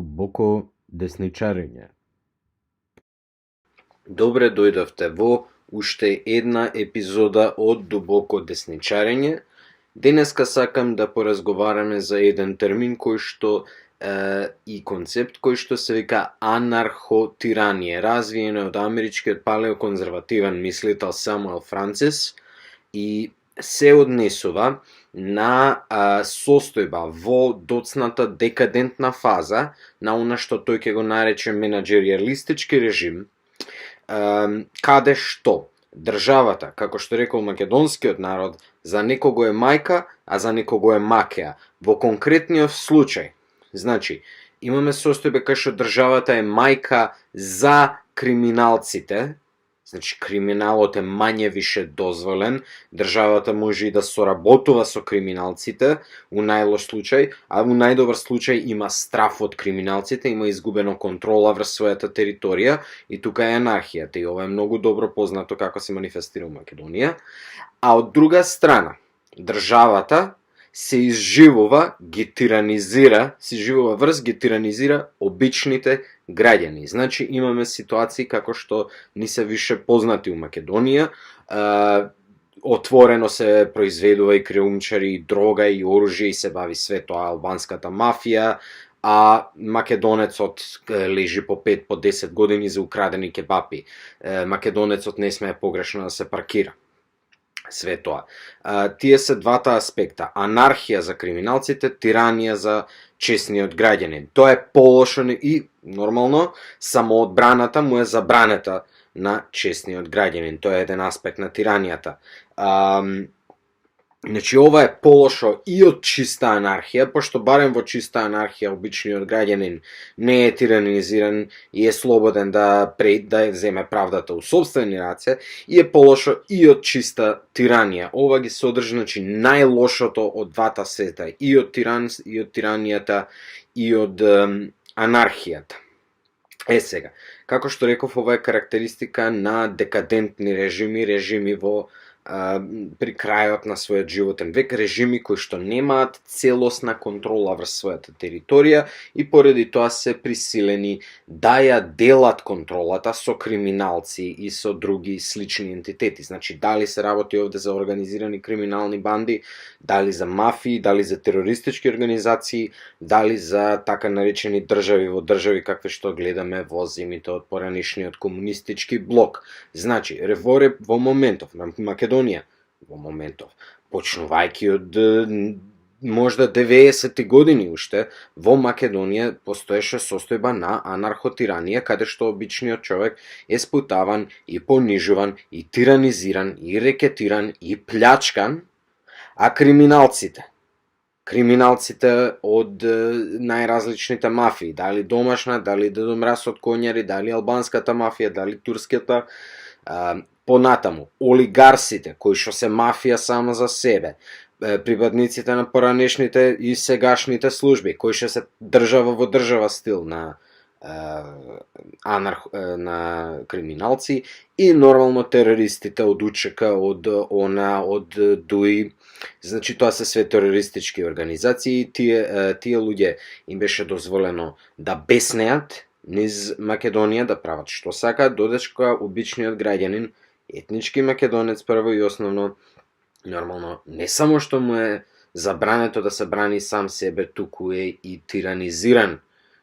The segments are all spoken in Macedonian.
Дубоко десничарење. Добре дојдовте во уште една епизода од Дубоко десничарење. Денеска сакам да поразговараме за еден термин кој што и концепт кој што се вика анархотиранија, развиено од америчкиот палеоконзервативен мислител Самуел Францис и се однесува на состојба во доцната декадентна фаза на она што тој ќе го нарече менаџеријалистички режим, каде што државата, како што рекол македонскиот народ, за некого е мајка, а за некого е макеа. Во конкретниот случај, значи, имаме состојба кај што државата е мајка за криминалците, значи криминалот е мање више дозволен, државата може и да соработува со криминалците, у најлош случај, а у најдобар случај има страф од криминалците, има изгубено контрола врз својата територија и тука е анархијата и ова е многу добро познато како се манифестира у Македонија. А од друга страна, државата се изживува, ги тиранизира, ги тиранизира обичните граѓани. Значи имаме ситуации како што ни се више познати у Македонија, отворено се произведува и криумчари, и дрога, и оружје, и се бави све тоа албанската мафија, а македонецот лежи по 5 по 10 години за украдени кебапи. Македонецот не смее погрешно да се паркира. Све тоа. Тие се двата аспекта. Анархија за криминалците, тиранија за честниот граѓанин. Тоа е полошо и нормално, самоодбраната му е забранета на честниот граѓанин. Тоа е еден аспект на тиранијата. Значи, ова е полошо и од чиста анархија, пошто барем во чиста анархија обичниот граѓанин не е тиранизиран и е слободен да земе правдата у сопствени раце, и е полошо и од чиста тиранија. Ова ги содржи, значи, најлошото од двата света, и од тиранијата, и од анархијата. Сега, како што реков, ова е карактеристика на декадентни режими во при крајот на својот животен век, режими кои што немаат целосна контрола врз својата територија и поради тоа се присилени да ја делат контролата со криминалци и со други слични ентитети. Значи, дали се работи овде за организирани криминални банди, дали за мафии, дали за терористички организации, дали за така наречени држави во држави какви што гледаме во земите од поранишниот комунистички блок. Значи, во моментов на Македонија, во моментов, почнувајќи од можда 90-ти години уште, во Македонија постоеше состојба на анархотиранија, каде што обичниот човек е спутаван и понижуван, и тиранизиран, и рекетиран, и плячкан, а криминалците од најразличните мафии, дали домашна, дали Дедомраз од Конјари, дали албанската мафија, дали турската, понатаму, олигарсите, кои што се мафија само за себе, припадниците на поранешните и сегашните служби, кои што се држава во држава стил на криминалци и нормално терористите од УЧК, од ОНА, од ДУИ. Значи тоа се све терористички организации. Тие луѓе им беше дозволено да беснеат низ Македонија, да прават што сакаат, додека обичниот граѓанин, етнички македонец прво и основно, нормално, не само што му е забрането да се брани сам себе, туку е и тиранизиран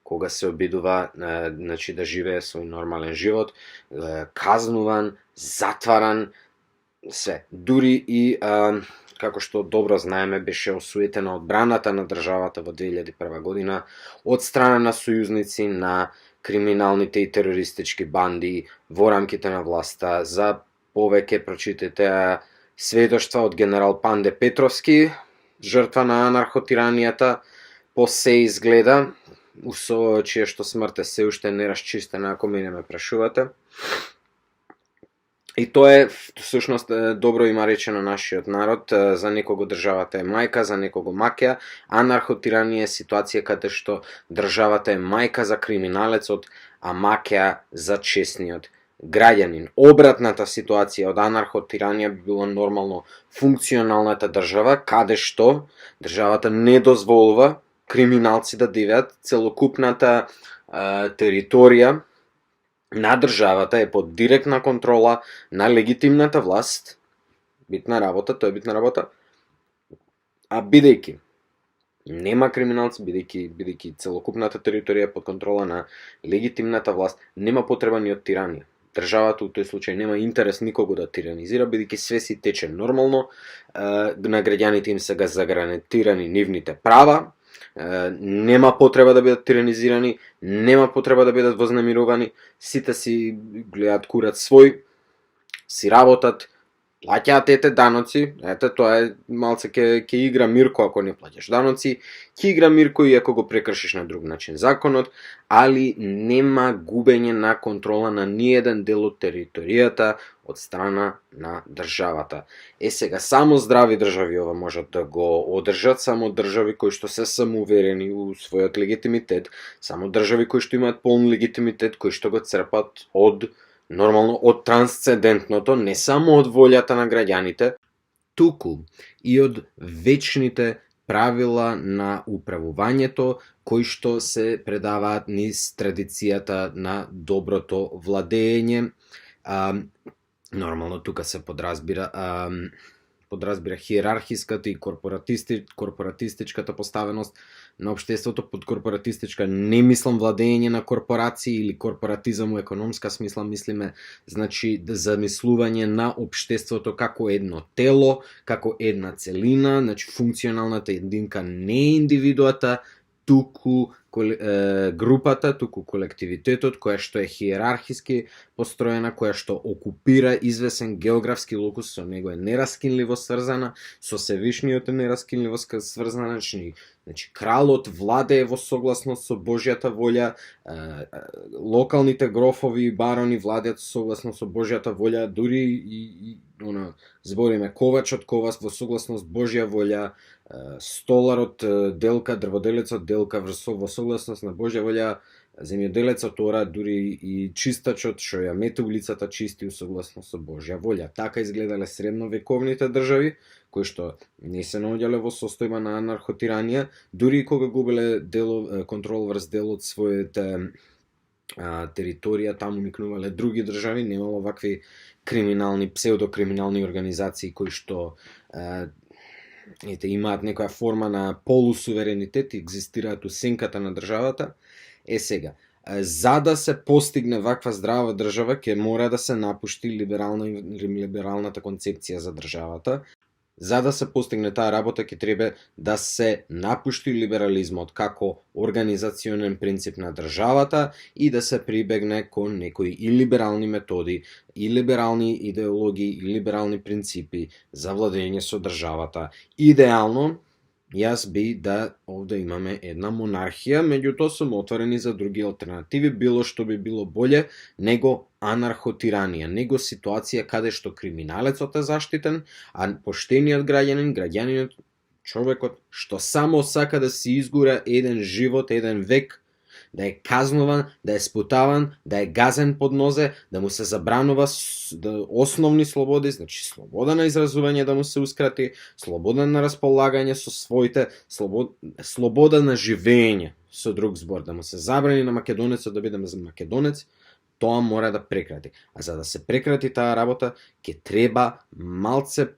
кога се обидува значи, да живее свој нормален живот, казнуван, затваран, све. Дури и, како што добро знаеме, беше осуетена одбраната на државата во 2001 година од страна на сојузници на криминалните и терористички банди во рамките на власта. За повеќе прочитете сведоштва од генерал Панде Петровски, жртва на анархотиранијата, по се изгледа, со чија што смрт е се уште нерасчистена, ако мене ме прашувате. И тоа е, всушност, добро има речено нашиот народ, за некого државата е мајка, за некого макеа. Анархотиранија е ситуација каде што државата е мајка за криминалецот, а макеа за честниот граѓанин. Обратната ситуација од анархотиранија би било нормално функционалната држава, каде што државата не дозволува криминалци да дивеат, целокупната територија на државата е под директна контрола на легитимната власт. Битна работа, тоа е битна работа. А бидејќи нема криминалци, бидејќи целокупната територија е под контрола на легитимната власт, нема потреба ни од тиранија. Државата у тој случај нема интерес никого да тиранизира, бидејќи све си тече нормално, на граѓаните им се загарантирани нивните права, нема потреба да бидат тиранизирани, нема потреба да бидат вознемирувани, сите си гледаат курат свој, си работат, плаќаат даноци, тоа е малце ќе игра Мирко ако не плаќаш даноци, ќе игра Мирко и ако го прекршиш на друг начин законот, али нема губење на контрола на ниеден дел од територијата од страна на државата. Сега, само здрави држави ова можат да го одржат, само држави кои што се самоуверени у својот легитимитет, само држави кои што имаат полн легитимитет, кои што го црпат од нормално од трансцендентното, не само од волјата на граѓаните, туку и од вечните правила на управувањето кои што се предаваат низ традицијата на доброто владење. Нормално тука се подразбира хиерархиската и корпоратистичката поставеност на општеството. Под корпоратистичка не мислам владење на корпорации или корпоратизам у економска смисла, мислиме значи замислување на општеството како едно тело, како една целина, значи функционалната единка не е индивидуата, туку групата, туку колективитетот, која што е хиерархиски построена, која што окупира извесен географски локус, со него е нераскинливо сврзана, со Севишниот е нераскинливо сврзана, значи кралот владее во согласност со Божјата волја, локалните грофови и барони владеат согласно со Божјата волја, дури и збориме ковачот ковас во согласност Божја волја, столарот делка, дрводелецот делка во согласност на Божја волја, земјоделецот ора, дури и чистачот што ја мете улицата чисти у согласност со Божја волја. Така изгледале средновековните држави, кои што не се наоѓале во состојба на анархотиранија, дури и кога губеле контрол врз дел од својата територија, таму никнувале други држави, немало вакви криминални, псевдокриминални организации кои што имаат некоја форма на полусуверенитет и екзистираат у сенката на државата. Сега, за да се постигне ваква здрава држава, ќе мора да се напушти либералната концепција за државата. За да се постигне таа работа, ќе треба да се напушти либерализмот како организационен принцип на државата и да се прибегне кон некои и либерални методи, и либерални идеологии, и либерални принципи за владење со државата. Идеално, јас би да овде имаме една монархија, меѓутоа сум отворени за други алтернативи, било што би било боле него анархотиранија, него ситуација каде што криминалецот е заштитен, а поштениот граѓанинот, човекот што само сака да си изгура еден живот, еден век, да е казнуван, да е спутаван, да е газен под нозе, да му се забранува основни слободи, значи слобода на изразување да му се ускрати, слобода на располагање со своите, слобода на живење, со друг збор, да му се забрани на македонецот да биде македонец, тоа мора да прекрати. А за да се прекрати таа работа, ќе треба малце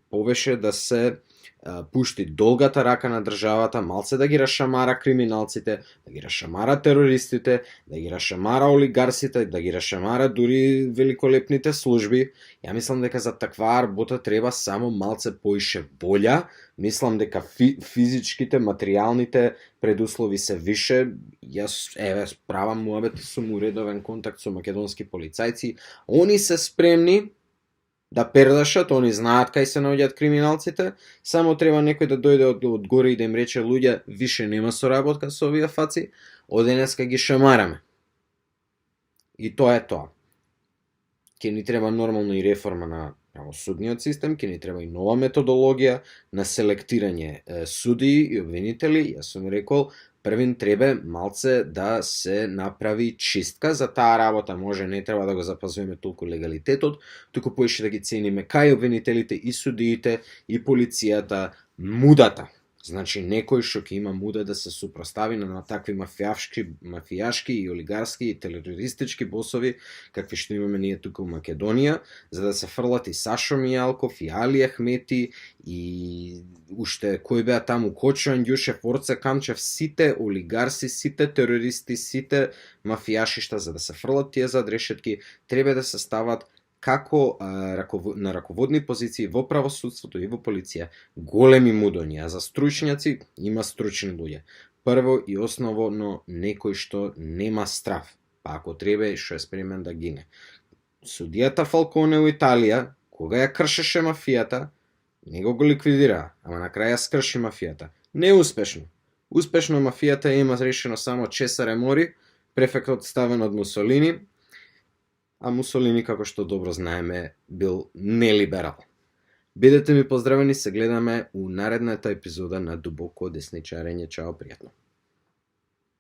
повеше да се пушти долгата рака на државата, малце да ги расшамара криминалците, да ги расшамара терористите, да ги расшамара олигарсите, да ги расшамара дури великолепните служби. Ја мислам дека за таква работа треба само малце поише волја. Мислам дека физичките, материјалните предуслови се више. Јас правам муабет, сум у редовен контакт со македонски полицајци. Они се спремни да пердашат, они знаат кај се наоѓаат криминалците, само треба некој да дојде од горе и да им рече: луѓе, више нема соработка со овие фаци, од денеска ги шамараме. И тоа е тоа. Ќе ни треба нормално и реформа на правосудниот систем, ќе ни треба и нова методологија на селектирање судии и обвинители. Јас сум рекол, првин треба малце да се направи чистка за таа работа. Може не треба да го запазваме толку легалитетот, туку поише да ги цениме кај обвинителите и судиите и полицијата, мудата, Значи, некој што ќе има муда да се супростави на такви мафијашки и олигарски и терористички босови, какви што имаме ние тука у Македонија, за да се фрлат и Сашо Мијалков, и Али Ахмети, и уште кој беа таму, Кочо Андјушев, Орце Камчев, сите олигарси, сите терористи, сите мафијашишта, за да се фрлат тие зад решетки, треба да се стават како на раководни позиции во правосудството и во полиција големи мудоња, а за стручњаци има стручни луѓе. Прво и основно некој што нема страв, па ако треба и што е спремен да гине. Судијата Фалконе у Италија, кога ја кршеше мафијата, него го ликвидира, ама на крај ја скрши мафијата. Неуспешно. Успешно мафијата има решено само Чесаре Мори, префектот ставен од Мусолини, а Мусолини, како што добро знаеме, бил нелиберал. Бидете ми поздравени, се гледаме у наредната епизода на Дубоко десничарење. Чао, пријатно.